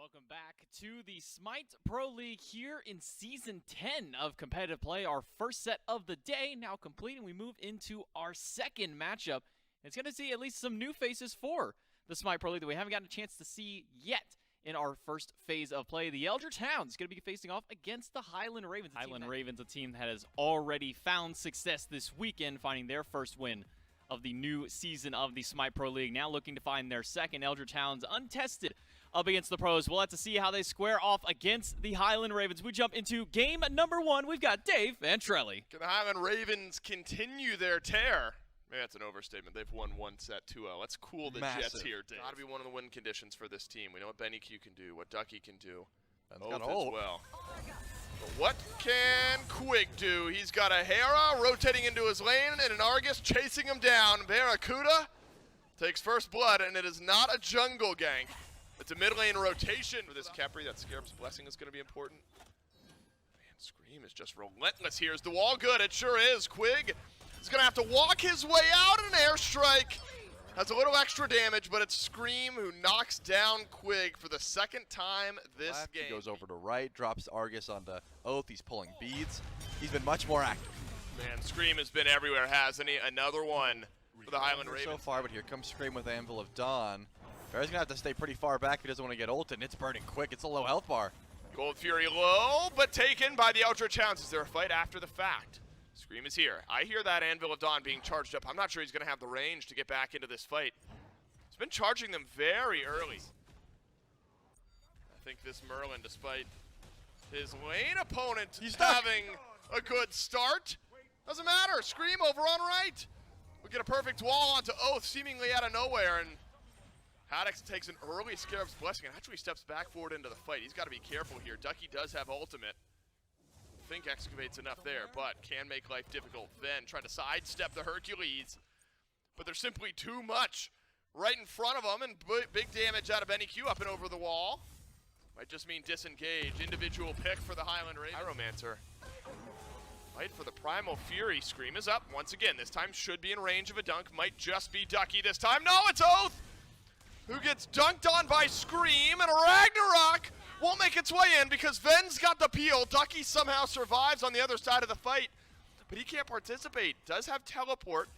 Welcome back to the Smite Pro League here in Season 10 of competitive play. Our first set of the day now complete, and we move into our second matchup. It's going to see at least some new faces for the Smite Pro League that we haven't gotten a chance to see yet in our first phase of play. The Eldritch Hounds going to be facing off against the Highland Ravens. Highland Ravens, a team that has already found success this weekend, finding their first win of the new season of the Smite Pro League. Now looking to find their second. Eldritch Hounds untested up against the pros. We'll have to see how they square off against the Highland Ravens. We jump into game number one. We've got Dave Ventrelli. Can the Highland Ravens continue their tear? Maybe that's an overstatement. They've won one set 2-0. Let's cool the Jets here, Dave. Got to be one of the win conditions for this team. We know what Benny Q can do, what Ducky can do. Both as well. But what can Quig do? He's got a Hera rotating into his lane and an Argus chasing him down. Barracuda takes first blood, and it is not a jungle gank. It's a mid lane rotation. For this Khepri, that Scarab's Blessing is going to be important. Man, Scream is just relentless here. Is the wall good? It sure is. Quig is going to have to walk his way out in an airstrike. Has a little extra damage, but it's Scream who knocks down Quig for the second time this game. He goes over to right, drops Argus onto Oath. He's pulling beads. He's been much more active. Man, Scream has been everywhere, hasn't he? Another one for the Highland Ravens. So far, but here comes Scream with Anvil of Dawn. Bear's going to have to stay pretty far back if he doesn't want to get ulted, and it's burning quick. It's a low health bar. Gold Fury low, but taken by the Eldritch Hounds. Is there a fight after the fact? Scream is here. I hear that Anvil of Dawn being charged up. I'm not sure he's going to have the range to get back into this fight. He's been charging them very early. I think this Merlin, despite his lane opponent having a good start, doesn't matter. Scream over on right. We get a perfect wall onto Oath seemingly out of nowhere, and Haddox takes an early Scarab's Blessing and actually steps back forward into the fight. He's got to be careful here. Ducky does have ultimate. I think excavates enough there, but can make life difficult. Then trying to sidestep the Hercules, but there's simply too much right in front of him, and big damage out of Benny Q up and over the wall. Might just mean disengage. Individual pick for the Highland Ravens. Pyromancer. Fight for the Primal Fury. Scream is up once again. This time should be in range of a dunk. Might just be Ducky this time. No, it's Oath who gets dunked on by Scream, and Ragnarok won't make its way in because Ven's got the peel. Ducky somehow survives on the other side of the fight, but he can't participate. Does have teleport,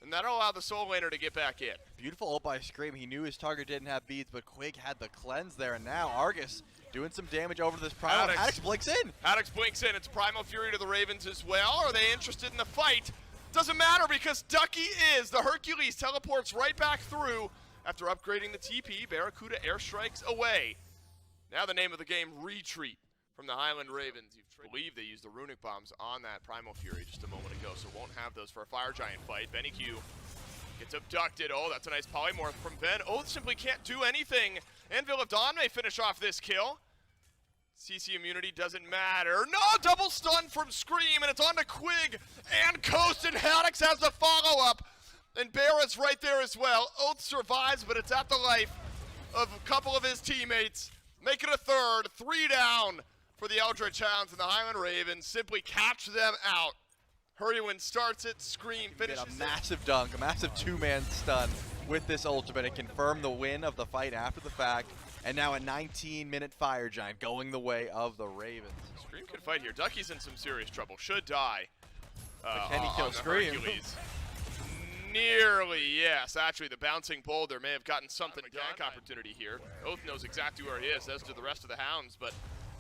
and that'll allow the Soul Laner to get back in. Beautiful ult by Scream. He knew his target didn't have beads, but Quig had the cleanse there, and now Argus doing some damage over this Primal. Haddox blinks in. Haddox blinks in. It's Primal Fury to the Ravens as well. Are they interested in the fight? Doesn't matter because Ducky is. The Hercules teleports right back through after upgrading the TP. Barracuda airstrikes away. Now the name of the game, Retreat from the Highland Ravens. I believe they used the Runic Bombs on that Primal Fury just a moment ago, so won't have those for a Fire Giant fight. Benny Q gets abducted. Oh, that's a nice polymorph from Ven. Oath simply can't do anything. Anvil of Dawn may finish off this kill. CC immunity doesn't matter. No, double stun from Scream, and it's on to Quig and Coast, and Haddox has the follow-up. And Barra's right there as well. Oath survives, but it's at the life of a couple of his teammates. Make it a third. 3 down for the Eldritch Hounds, and the Highland Ravens simply catch them out. Hurrywin starts it. Scream finishes a massive dunk, a massive two-man stun with this ultimate, and confirm the win of the fight after the fact. And now a 19-minute Fire Giant going the way of the Ravens. Scream can fight here. Ducky's in some serious trouble. Should die. Can he kill Scream? Nearly, yes. Actually, the bouncing boulder may have gotten something gank opportunity here. Oath knows exactly where he is, as do the rest of the Hounds, but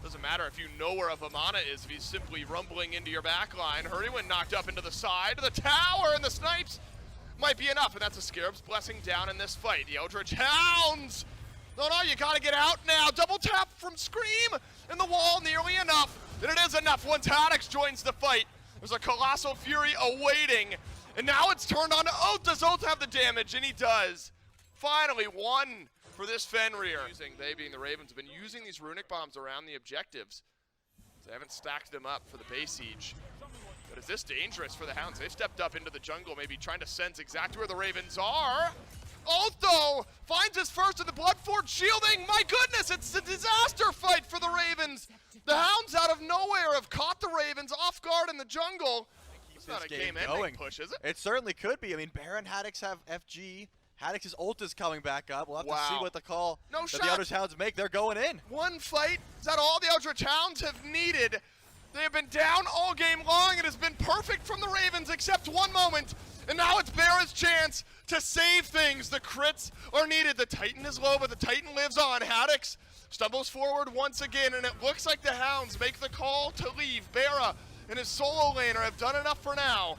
doesn't matter if you know where a Vamana is if he's simply rumbling into your back line. Hurrywin knocked up into the side. The tower and the snipes might be enough, and that's a Scarab's Blessing down in this fight. The Eldritch Hounds! No, you gotta get out now. Double tap from Scream, and the wall nearly enough. And it is enough once Haddox joins the fight. There's a Colossal Fury awaiting. And now it's turned on to Oath. Does Oath have the damage? And he does. Finally, one for this Fenrir. They being the Ravens have been using these Runic Bombs around the objectives. They haven't stacked them up for the base siege. But is this dangerous for the Hounds? They've stepped up into the jungle, maybe trying to sense exactly where the Ravens are. Oath, though, finds his first in the Bloodforge shielding. My goodness, it's a disaster fight for the Ravens. The Hounds out of nowhere have caught the Ravens off guard in the jungle. It's not a game-ending push, is it? It certainly could be. I mean, Baron Haddox have FG. Haddock's ult is coming back up. We'll have to see Wow. what the call No that shot. the Eldritch Hounds make. They're going in. One fight, is that all the Eldritch Hounds have needed? They have been down all game long. It has been perfect from the Ravens except one moment. And now it's Bera's chance to save things. The crits are needed. The Titan is low, but the Titan lives on. Haddock's stumbles forward once again, and it looks like the Hounds make the call to leave. Bera and his solo laner have done enough for now,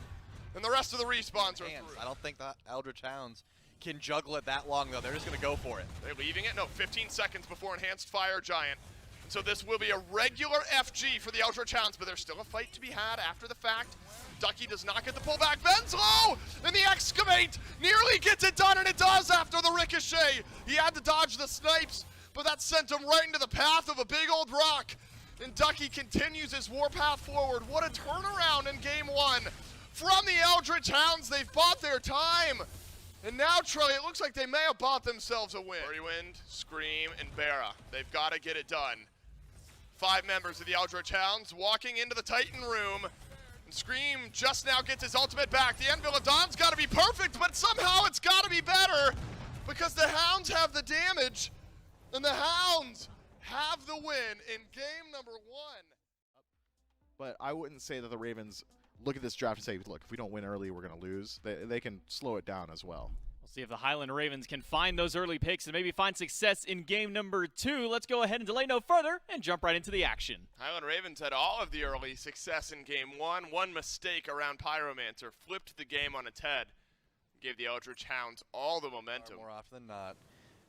and the rest of the respawns are through. I don't think the Eldritch Hounds can juggle it that long, though. They're just going to go for it. They're leaving it? No, 15 seconds before Enhanced Fire Giant. And so this will be a regular FG for the Eldritch Hounds, but there's still a fight to be had after the fact. Ducky does not get the pullback. Ven's low, and the excavate nearly gets it done, and it does after the ricochet. He had to dodge the snipes, but that sent him right into the path of a big old rock. And Ducky continues his warpath forward. What a turnaround in game one from the Eldritch Hounds. They've bought their time. And now, Trey, it looks like they may have bought themselves a win. Wind, Scream, and Bera. They've got to get it done. 5 members of the Eldritch Hounds walking into the Titan room. And Scream just now gets his ultimate back. The Anvil of Dawn's got to be perfect, but somehow it's got to be better because the Hounds have the damage, and the Hounds have the win in game number 1. But I wouldn't say that the Ravens look at this draft and say, look, if we don't win early, we're going to lose. They can slow it down as well. We'll see if the Highland Ravens can find those early picks and maybe find success in game number 2. Let's go ahead and delay no further and jump right into the action. Highland Ravens had all of the early success in game 1. One mistake around Pyromancer flipped the game on its head. Gave the Eldritch Hounds all the momentum. More often than not.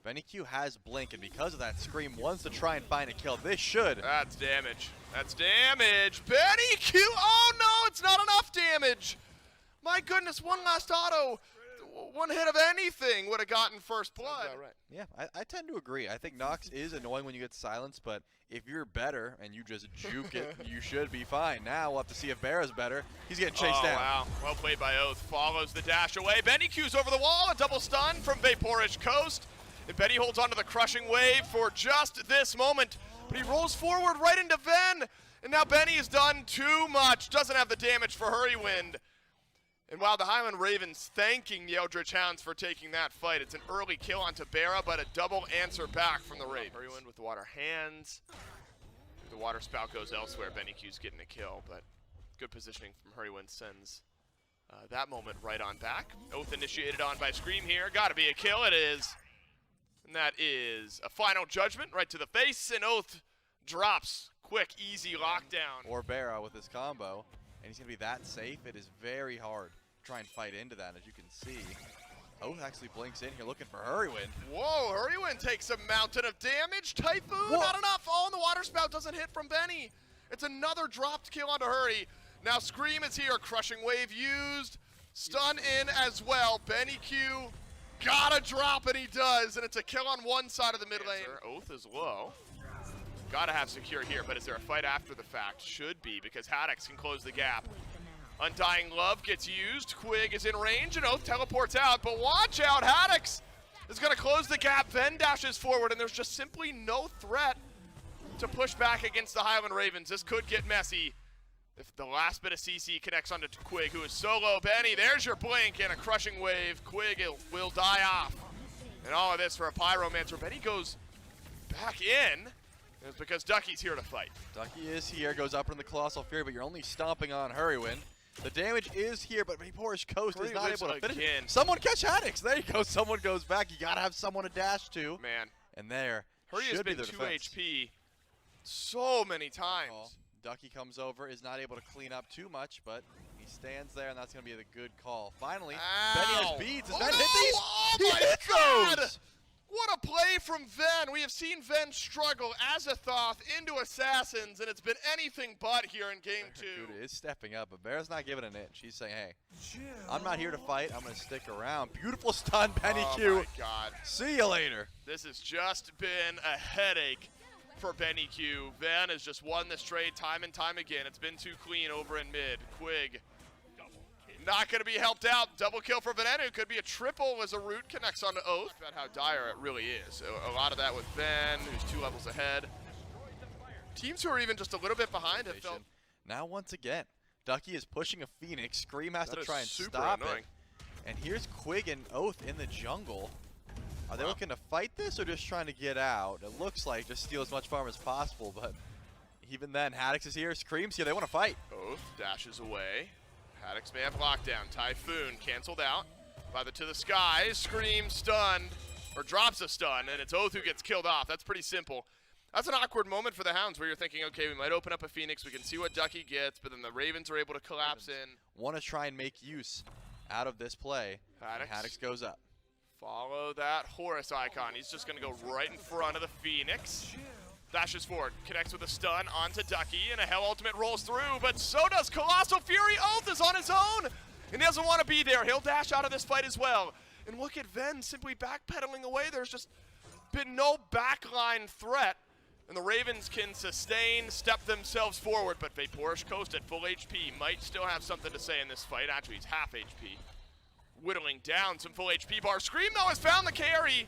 Benny Q has Blink, and because of that, Scream wants to try and find a kill. This should. That's damage. That's damage. Benny Q. Oh, no, it's not enough damage. My goodness, one last auto. One hit of anything would have gotten first blood. Right. Yeah, I tend to agree. I think Nox is annoying when you get silenced, but if you're better and you just juke it, you should be fine. Now we'll have to see if Bera's better. He's getting chased down. Wow. Well played by Oath. Follows the dash away. Benny Q's over the wall. A double stun from Vaporish Coast. And Benny holds onto the crushing wave for just this moment. But he rolls forward right into Ven. And now Benny has done too much. Doesn't have the damage for Hurrywind. And while the Highland Ravens thanking the Eldritch Hounds for taking that fight, it's an early kill onto Bera, but a double answer back from the Ravens. Hurrywind with the water hands. The water spout goes elsewhere. Benny Q's getting a kill, but good positioning from Hurrywind sends that moment right on back. Oath initiated on by Scream here. Gotta be a kill. It is. And that is a final judgment right to the face, and Oath drops. Quick, easy lockdown. Or Bera with his combo, and he's going to be that safe. It is very hard to try and fight into that, as you can see. Oath actually blinks in here looking for Hurrywind. Whoa, Hurrywind takes a mountain of damage. Typhoon, not enough. Oh, and the water spout doesn't hit from Benny. It's another dropped kill onto Hurry. Now Scream is here. Crushing wave used. Stun in as well. Benny Q gotta drop, and he does. And it's a kill on one side of the mid lane. Oath is low. Gotta have secure here, but is there a fight after the fact? Should be, because Haddock can close the gap. Undying Love gets used. Quig is in range, and Oath teleports out. But watch out, Haddock is gonna close the gap. Ven dashes forward, and there's just simply no threat to push back against the Highland Ravens. This could get messy if the last bit of CC connects onto Quig, who is solo. Benny, there's your blink and a crushing wave. Quig will die off. And all of this for a Pyromancer. Benny goes back in. It's because Ducky's here to fight. Ducky is here, goes up in the Colossal Fury, but you're only stomping on Hurrywind. The damage is here, but Vaporish Coast is not able to finish it. Someone catch Haddox. There you go. Someone goes back. You got to have someone to dash to. Man. And there Hurry has been 2 HP so many times. Ducky comes over, is not able to clean up too much, but he stands there, and that's going to be the good call. Finally, Benny has beads. Does Ven hit these? Oh He my hit God! those! What a play from Ven. We have seen Ven struggle Azathoth into Assassins, and it's been anything but here in game 2. Dude is stepping up, but Bera's not giving an inch. He's saying, hey, I'm not here to fight. I'm going to stick around. Beautiful stun, Benny Q. Oh my God. See you later. This has just been a headache for Benny Q. Ven has just won this trade time and time again. It's been too clean over in mid. Quig not going to be helped out. Double kill for Venenu. Could be a triple as a root connects onto Oath. About how dire it really is. A lot of that with Ven, who's 2 levels ahead. Teams who are even just a little bit behind have felt. Now once again, Ducky is pushing a Phoenix. Scream has to try and super stop annoying. it. And here's Quig and Oath in the jungle. Are they looking to fight this or just trying to get out? It looks like just steal as much farm as possible, but even then, Haddix is here, Scream's here, they want to fight. Oath dashes away. Haddix may have lockdown. Typhoon canceled out by the To the Sky. Scream stunned, or drops a stun, and it's Oath who gets killed off. That's pretty simple. That's an awkward moment for the Hounds where you're thinking, okay, we might open up a Phoenix, we can see what Ducky gets, but then the Ravens are able to collapse in. Want to try and make use out of this play. Haddix goes up. Follow that Horus icon. He's just going to go right in front of the Phoenix. Dashes forward, connects with a stun onto Ducky, and a Hell Ultimate rolls through, but so does Colossal Fury. Oath is on his own, and he doesn't want to be there. He'll dash out of this fight as well. And look at Ven simply backpedaling away. There's just been no backline threat, and the Ravens can sustain, step themselves forward, but Vaporish Coast at full HP might still have something to say in this fight. Actually, he's half HP. Whittling down some full HP bars. Scream, though, has found the carry.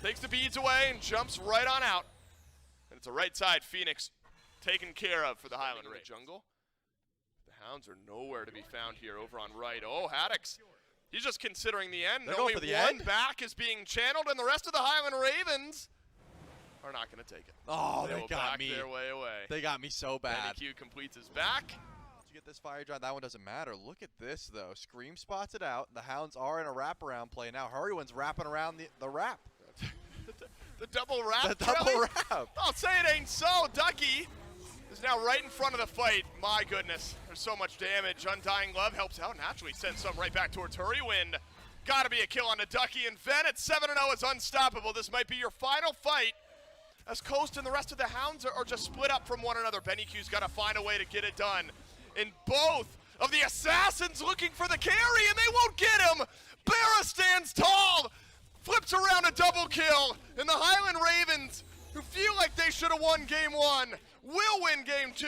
Takes the beads away and jumps right on out. And it's a right side Phoenix taken care of for the Highland Ravens. Jungle. The Hounds are nowhere to be found here over on right. Oh, Haddix. He's just considering the end. Only one back is being channeled, and the rest of the Highland Ravens are not going to take it. Oh, they got me. Their way away. They got me so bad. Q completes his back. To get this fire drive, that one doesn't matter. Look at this, though. Scream spots it out. The Hounds are in a wraparound play now. Hurrywin's wrapping around the wrap. The double wrap. The double wrap. I'll say it ain't so. Ducky is now right in front of the fight. My goodness, there's so much damage. Undying Love helps out. Naturally sends some right back towards Hurrywin. Gotta be a kill on the Ducky, and Ven at 7-0 is unstoppable. This might be your final fight, as Coast and the rest of the Hounds are just split up from one another. Benny Q's gotta find a way to get it done. And both of the Assassins looking for the carry, and they won't get him. Barra stands tall, flips around a double kill, and the Highland Ravens, who feel like they should have won game 1, will win game 2,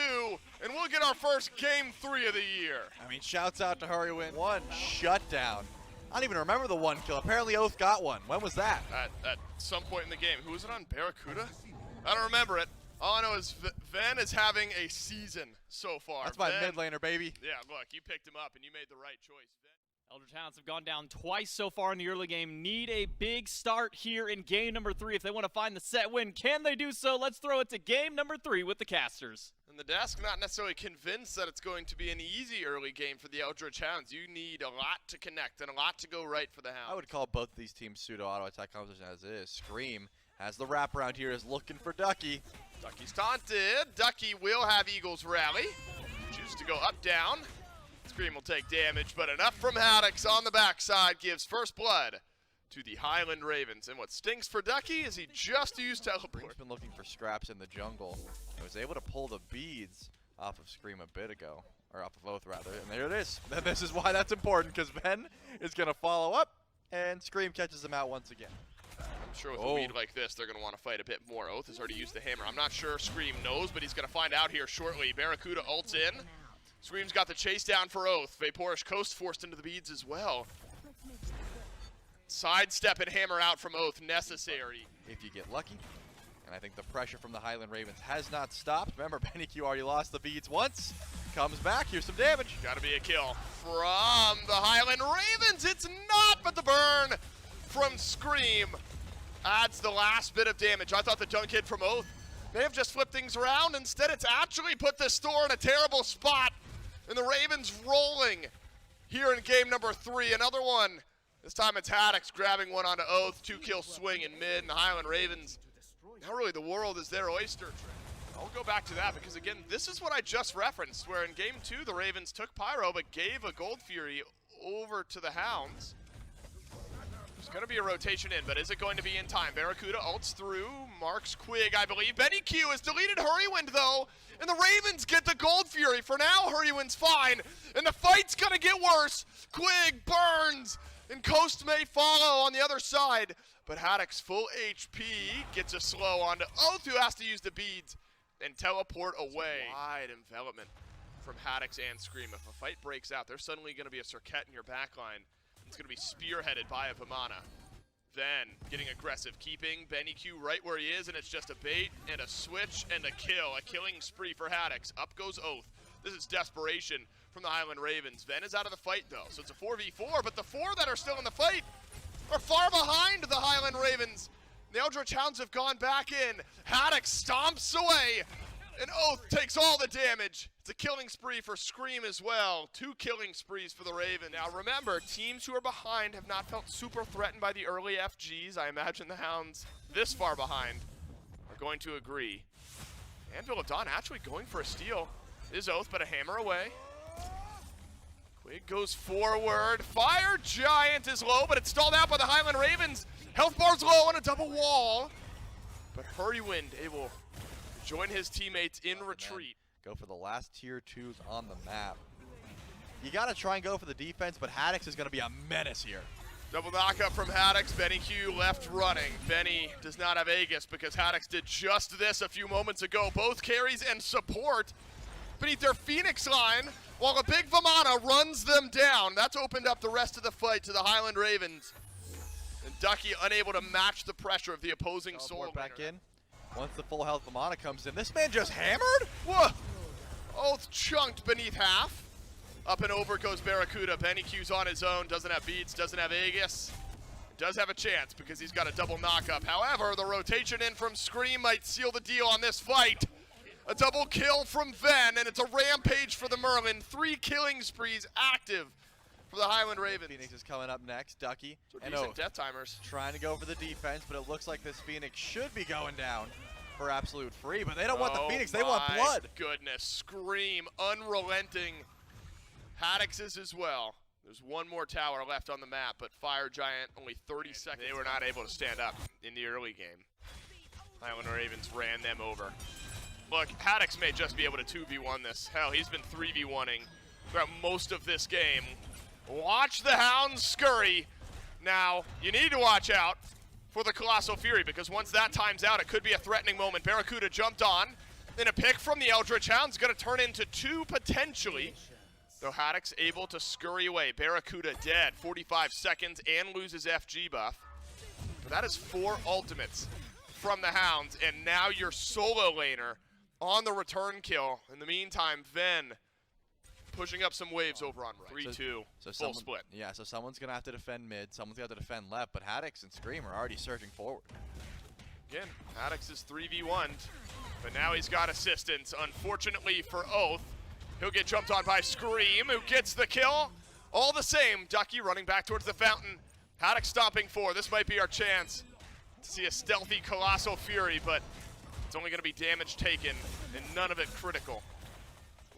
and we'll get our first game 3 of the year. I mean, shouts out to Hurrywin. One shutdown. I don't even remember the one kill. Apparently Oath got one. When was that? At some point in the game. Who was it on? Barracuda? I don't remember it. All I know is Ven is having a season so far. That's my mid laner, baby. Yeah, look, you picked him up and you made the right choice. Eldritch Hounds have gone down twice so far in the early game. Need a big start here in game number 3 if they want to find the set win. Can they do so? Let's throw it to game number 3 with the casters. And the desk not necessarily convinced that it's going to be an easy early game for the Eldritch Hounds. You need a lot to connect and a lot to go right for the Hounds. I would call both of these teams pseudo auto attack competition as is. Scream has the wraparound here, is looking for Ducky. Ducky's taunted. Ducky will have Eagles rally. Choose to go up, down. Scream will take damage, but enough from Haddix on the backside gives first blood to the Highland Ravens. And what stinks for Ducky is he just used teleport. He's been looking for scraps in the jungle. He was able to pull the beads off of Scream a bit ago, or off of Oath rather, and there it is. And this is why that's important, because Ven is going to follow up, and Scream catches him out once again. I'm sure with a lead like this, they're going to want to fight a bit more. Oath has already used the hammer. I'm not sure Scream knows, but he's going to find out here shortly. Barracuda ults in. Scream's got the chase down for Oath. Vaporish Coast forced into the beads as well. Sidestep and hammer out from Oath necessary. If you get lucky. And I think the pressure from the Highland Ravens has not stopped. Remember, Benny Q already lost the beads once. Comes back, here's some damage. Gotta be a kill from the Highland Ravens. It's not, but the burn from Scream adds the last bit of damage. I thought the dunk hit from Oath may have just flipped things around. Instead, it's actually put this store in a terrible spot. And the Ravens rolling here in game number 3. Another one. This time it's Haddix grabbing one onto Oath. 2-kill swing in mid, and the Highland Ravens, now really the world is their oyster. I'll go back to that because, again, this is what I just referenced, where in game 2 the Ravens took Pyro but gave a Gold Fury over to the Hounds. There's going to be a rotation in, but is it going to be in time? Barracuda ults through, marks Quig, I believe. Benny Q has deleted Hurrywind, though, and the Ravens get the Gold Fury. For now, Hurrywind's fine, and the fight's going to get worse. Quig burns, and Coast may follow on the other side, but Haddix, full HP, gets a slow onto Oath, who has to use the beads and teleport away. Wide envelopment from Haddix and Scream. If a fight breaks out, there's suddenly going to be a Circuit in your backline. It's going to be spearheaded by a Vimana. Then, getting aggressive, keeping Benny Q right where he is, and it's just a bait and a switch and a kill. A killing spree for Haddix. Up goes Oath. This is desperation from the Highland Ravens. Ven is out of the fight, though, so it's a 4v4, but the 4 that are still in the fight are far behind the Highland Ravens. The Eldritch Hounds have gone back in. Haddock stomps away, and Oath takes all the damage. It's a killing spree for Scream as well. 2 killing sprees for the Ravens. Now remember, teams who are behind have not felt super threatened by the early FGs. I imagine the Hounds this far behind are going to agree. Anvil of Dawn actually going for a steal. Is Oath, but a hammer away. Quig goes forward. Fire Giant is low, but it's stalled out by the Highland Ravens. Health bar's low on a double wall. But Hurrywind able to join his teammates in retreat. Go for the last tier 2s on the map. You got to try and go for the defense, but Haddox is going to be a menace here. Double knockup from Haddox. Benny Q left running. Benny does not have Aegis because Haddox did just this a few moments ago. Both carries and support beneath their Phoenix line, while a big Vamana runs them down. That's opened up the rest of the fight to the Highland Ravens. And Ducky unable to match the pressure of the opposing soul back in. Once the full health Vamana comes in, this man just hammered? Whoa! Oath chunked beneath half. Up and over goes Barracuda. Benny Q's on his own, doesn't have beats, doesn't have Aegis. Does have a chance because he's got a double knockup. However, the rotation in from Scream might seal the deal on this fight. A double kill from Ven, and it's a rampage for the Merlin. 3 killing sprees active for the Highland Ravens. Phoenix is coming up next. Ducky and decent Oath death timers. trying to go for the defense, but it looks like this Phoenix should be going down for absolute free, but they don't want the Phoenix, they want blood. Goodness, Scream, unrelenting. Haddox is as well. There's one more tower left on the map, but Fire Giant only 30 seconds. They were not able to stand up in the early game. Highland Ravens ran them over. Look, Haddox may just be able to 2v1 this. Hell, he's been 3v1ing throughout most of this game. Watch the Hounds scurry. Now, you need to watch out for the Colossal Fury, because once that time's out, it could be a threatening moment. Barracuda jumped on. Then a pick from the Eldritch Hounds, going to turn into 2 potentially. Though Haddox able to scurry away. Barracuda dead, 45 seconds, and loses FG buff. But that is 4 ultimates from the Hounds, and now your solo laner on the return kill. In the meantime, Ven pushing up some waves over on right. 3-2, full split. Yeah, so someone's going to have to defend mid, someone's going to have to defend left, but Haddox and Scream are already surging forward. Again, Haddox is 3v1'd, but now he's got assistance. Unfortunately for Oath, he'll get jumped on by Scream, who gets the kill. All the same, Ducky running back towards the fountain. Haddox stomping 4. This might be our chance to see a stealthy Colossal Fury, but it's only going to be damage taken, and none of it critical.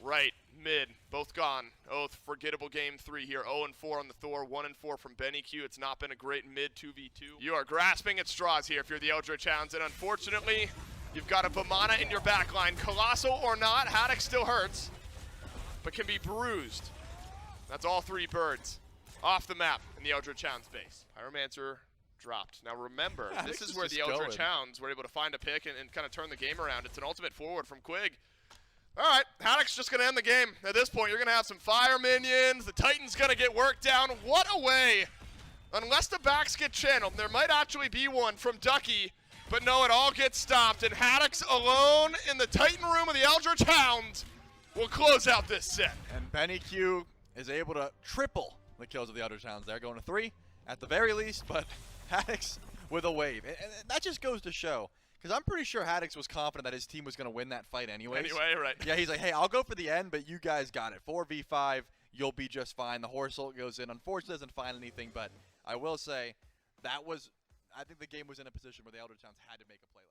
Right, mid, both gone. Oath, forgettable game 3 here. 0-4 on the Thor, 1-4 from Benny Q. It's not been a great mid 2v2. You are grasping at straws here if you're the Eldritch Hounds, and unfortunately, you've got a Vamana in your backline. Colossal or not, Haddox still hurts, but can be bruised. That's all 3 birds off the map in the Eldritch Hounds base. Pyromancer dropped. Now remember, this is where the Eldritch Hounds were able to find a pick and kind of turn the game around. It's an ultimate forward from Quig. All right, Haddock's just going to end the game. At this point, you're going to have some fire minions. The Titan's going to get worked down. What a way. Unless the backs get channeled, there might actually be one from Ducky, but no, it all gets stopped, and Haddox alone in the Titan room of the Eldritch Hounds will close out this set. And Benny Q is able to triple the kills of the Eldritch Hounds. They're going to 3 at the very least, but Haddox with a wave. And that just goes to show, because I'm pretty sure Haddox was confident that his team was going to win that fight anyways. Anyway, right. Yeah, he's like, hey, I'll go for the end, but you guys got it. 4v5, you'll be just fine. The horse ult goes in. Unfortunately, doesn't find anything, but I will say that was, I think the game was in a position where the Eldritch Hounds had to make a play like that.